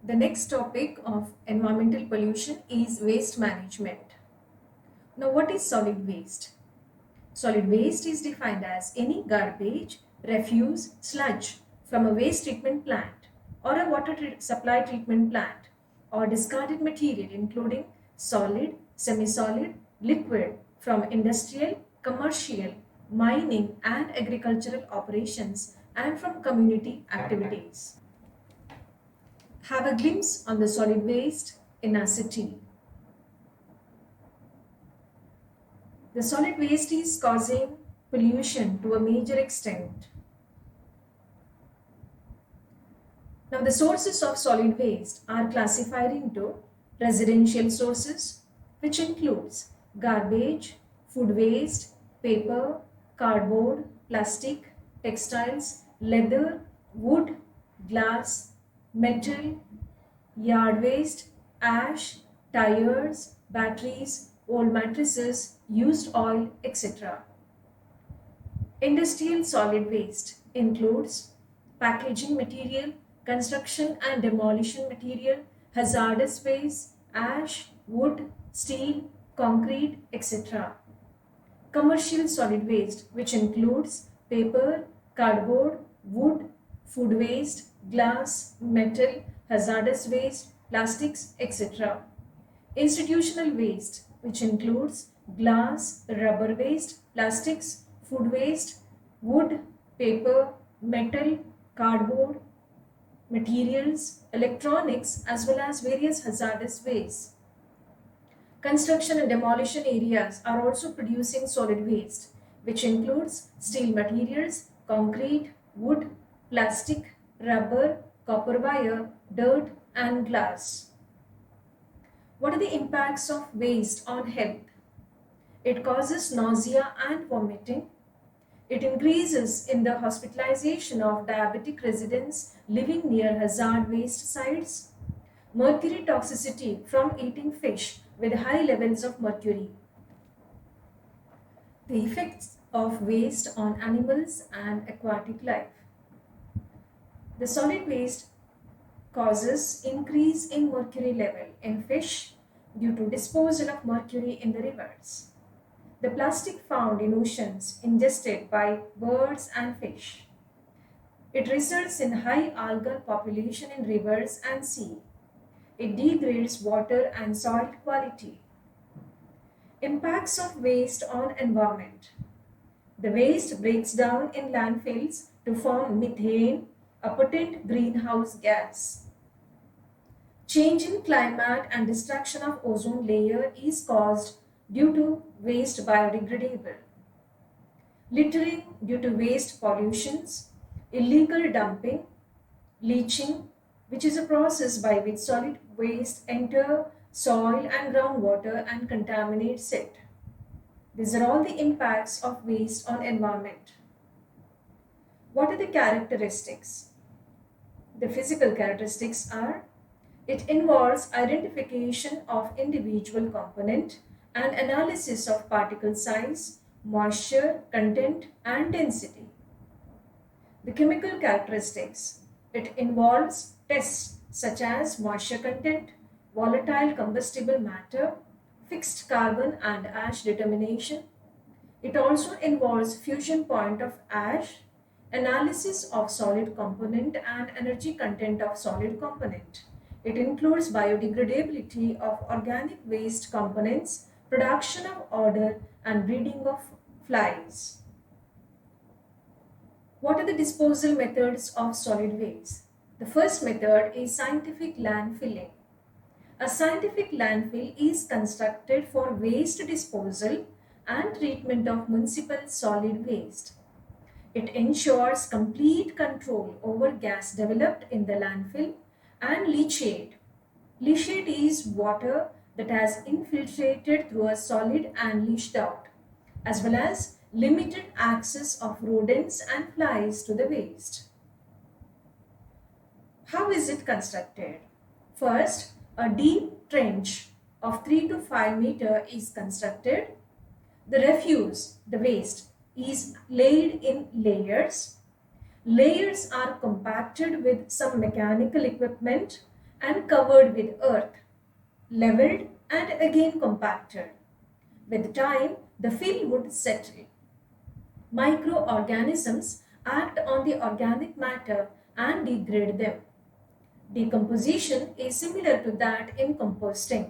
The next topic of environmental pollution is waste management. Now, what is solid waste? Solid waste is defined as any garbage, refuse, sludge from a waste treatment plant or a supply treatment plant or discarded material including solid, semi-solid, liquid from industrial, commercial, mining and agricultural operations and from community activities. Have a glimpse on the solid waste in our city. The solid waste is causing pollution to a major extent. Now, the sources of solid waste are classified into residential sources, which includes garbage, food waste, paper, cardboard, plastic, textiles, leather, wood, glass, metal, yard waste, ash, tires, batteries, old mattresses, used oil, etc. Industrial solid waste includes packaging material, construction and demolition material, hazardous waste, ash, wood, steel, concrete, etc. Commercial solid waste, which includes paper, cardboard, wood, food waste, glass, metal, hazardous waste, plastics, etc. Institutional waste, which includes glass, rubber waste, plastics, food waste, wood, paper, metal, cardboard, materials, electronics, as well as various hazardous waste. Construction and demolition areas are also producing solid waste, which includes steel materials, concrete, wood, plastic, rubber, copper wire, dirt, and glass. What are the impacts of waste on health? It causes nausea and vomiting. It increases in the hospitalization of diabetic residents living near hazard waste sites. Mercury toxicity from eating fish with high levels of mercury. The effects of waste on animals and aquatic life. The solid waste causes increase in mercury level in fish due to disposal of mercury in the rivers. The plastic found in oceans ingested by birds and fish. It results in high algal population in rivers and sea. It degrades water and soil quality. Impacts of waste on environment. The waste breaks down in landfills to form methane, a potent greenhouse gas. Change in climate and destruction of ozone layer is caused due to waste biodegradable. Littering due to waste pollutions, illegal dumping, leaching, which is a process by which solid waste enter soil and groundwater and contaminates it. These are all the impacts of waste on environment. What are the characteristics? The physical characteristics are: it involves identification of individual component and analysis of particle size, moisture, content, and density. The chemical characteristics. It involves tests such as moisture content, volatile combustible matter, fixed carbon and ash determination. It also involves fusion point of ash, analysis of solid component and energy content of solid component. It includes biodegradability of organic waste components, production of odor, and breeding of flies. What are the disposal methods of solid waste? The first method is scientific landfilling. A scientific landfill is constructed for waste disposal and treatment of municipal solid waste. It ensures complete control over gas developed in the landfill and leachate. Leachate is water that has infiltrated through a solid and leached out, as well as limited access of rodents and flies to the waste. How is it constructed? First, a deep trench of 3 to 5 meter is constructed. The refuse, the waste, is laid in layers. Layers are compacted with some mechanical equipment and covered with earth, leveled and again compacted. With time, the fill would settle. Microorganisms act on the organic matter and degrade them. Decomposition is similar to that in composting.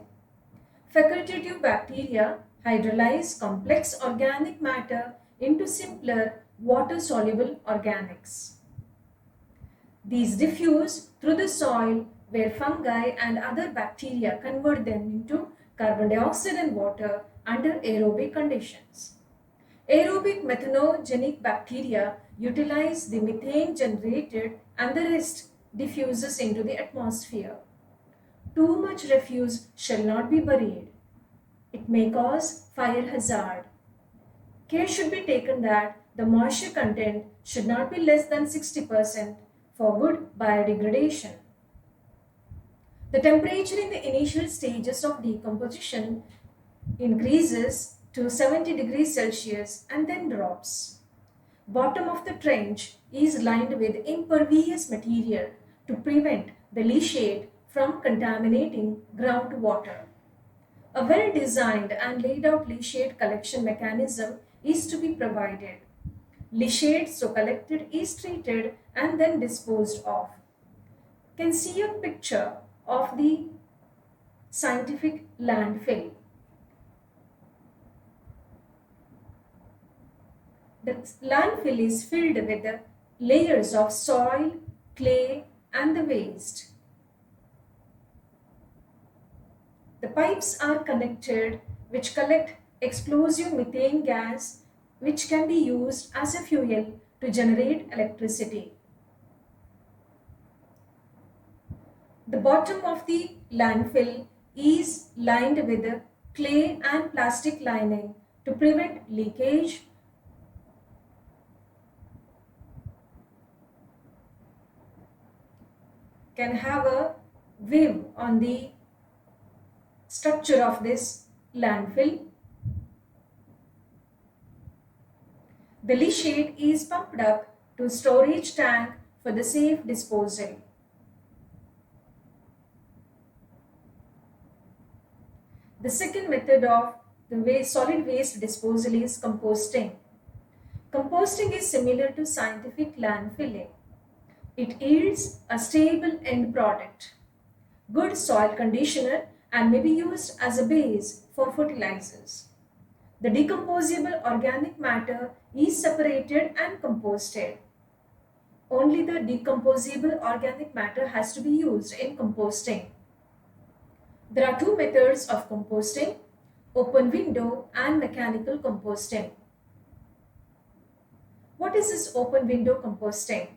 Facultative bacteria hydrolyze complex organic matter into simpler water-soluble organics. These diffuse through the soil where fungi and other bacteria convert them into carbon dioxide and water under aerobic conditions. Aerobic methanogenic bacteria utilize the methane generated and the rest diffuses into the atmosphere. Too much refuse shall not be buried. It may cause fire hazard. Care should be taken that the moisture content should not be less than 60% for good biodegradation. The temperature in the initial stages of decomposition increases to 70 degrees Celsius and then drops. Bottom of the trench is lined with impervious material to prevent the leachate from contaminating groundwater. A well-designed and laid out leachate collection mechanism is to be provided. Leachate so collected is treated and then disposed of. You can see a picture of the scientific landfill. The landfill is filled with the layers of soil, clay, and the waste. The pipes are connected which collect explosive methane gas which can be used as a fuel to generate electricity. The bottom of the landfill is lined with clay and plastic lining to prevent leakage. Can have a view on the structure of this landfill. The leachate is pumped up to storage tank for the safe disposal. The second method of the solid waste disposal is composting. Composting is similar to scientific landfilling. It yields a stable end product, good soil conditioner, and may be used as a base for fertilizers. The decomposable organic matter is separated and composted. Only the decomposable organic matter has to be used in composting. There are two methods of composting: open window and mechanical composting. What is this open window composting?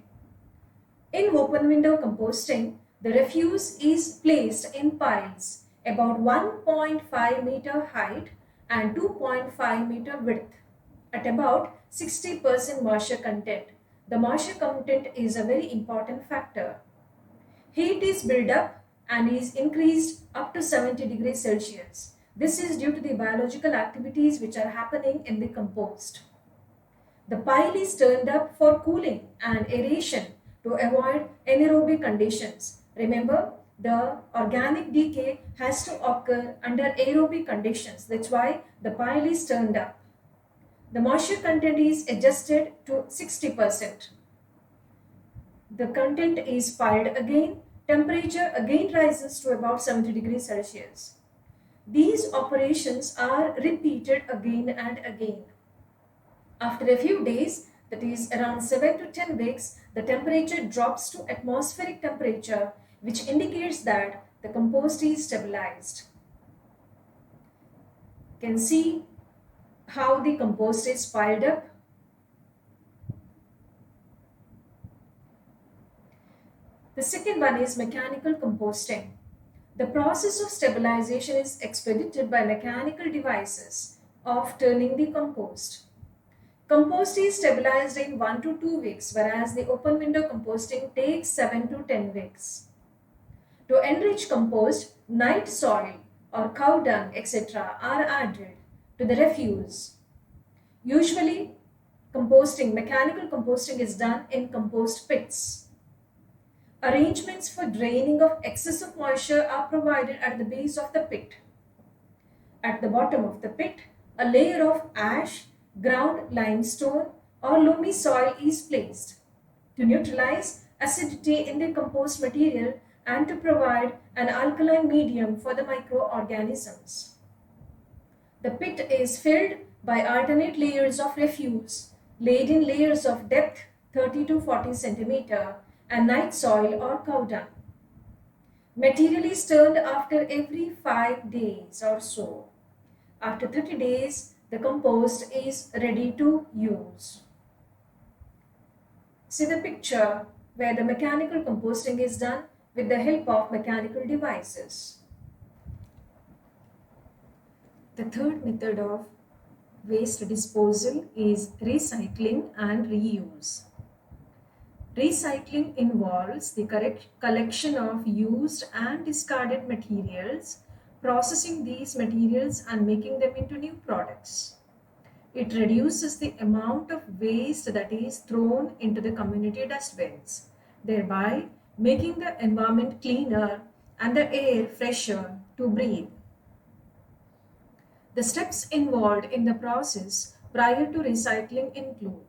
In open window composting, the refuse is placed in piles about 1.5 meter height and 2.5 meter width at about 60% moisture content. The moisture content is a very important factor. Heat is built up and is increased up to 70 degrees Celsius. This is due to the biological activities which are happening in the compost. The pile is turned up for cooling and aeration to avoid anaerobic conditions. Remember, the organic decay has to occur under aerobic conditions. That's why the pile is turned up. The moisture content is adjusted to 60%. The content is piled again. Temperature again rises to about 70 degrees Celsius. These operations are repeated again and again. After a few days, that is around 7 to 10 weeks, the temperature drops to atmospheric temperature, which indicates that the compost is stabilized. You can see how the compost is piled up. The second one is mechanical composting. The process of stabilization is expedited by mechanical devices of turning the compost. Compost is stabilized in 1 to 2 weeks, whereas the open window composting takes 7 to 10 weeks. To enrich compost, night soil or cow dung, etc., are added to the refuse. Usually, mechanical composting is done in compost pits. Arrangements for draining of excessive moisture are provided at the base of the pit. At the bottom of the pit, a layer of ash, ground limestone, or loamy soil is placed to neutralize acidity in the compost material and to provide an alkaline medium for the microorganisms. The pit is filled by alternate layers of refuse laid in layers of depth 30 to 40 centimeter and night soil or cow dung. Material is turned after every 5 days or so. After 30 days, the compost is ready to use. See the picture where the mechanical composting is done with the help of mechanical devices. The third method of waste disposal is recycling and reuse. Recycling involves the correct collection of used and discarded materials, processing these materials and making them into new products. It reduces the amount of waste that is thrown into the community dustbins, thereby making the environment cleaner and the air fresher to breathe. The steps involved in the process prior to recycling include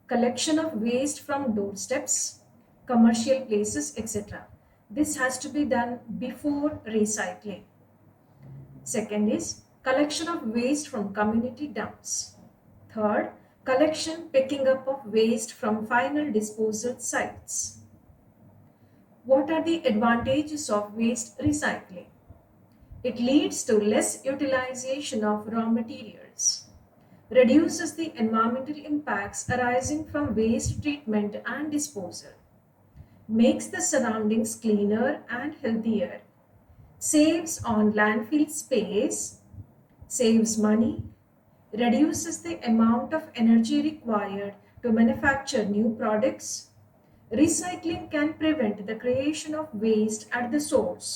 collection of waste from doorsteps, commercial places, etc. This has to be done before recycling. Second is collection of waste from community dumps. Third, collection picking up of waste from final disposal sites. What are the advantages of waste recycling? It leads to less utilization of raw materials, reduces the environmental impacts arising from waste treatment and disposal, makes the surroundings cleaner and healthier, saves on landfill space, saves money, reduces the amount of energy required to manufacture new products. Recycling can prevent the creation of waste at the source.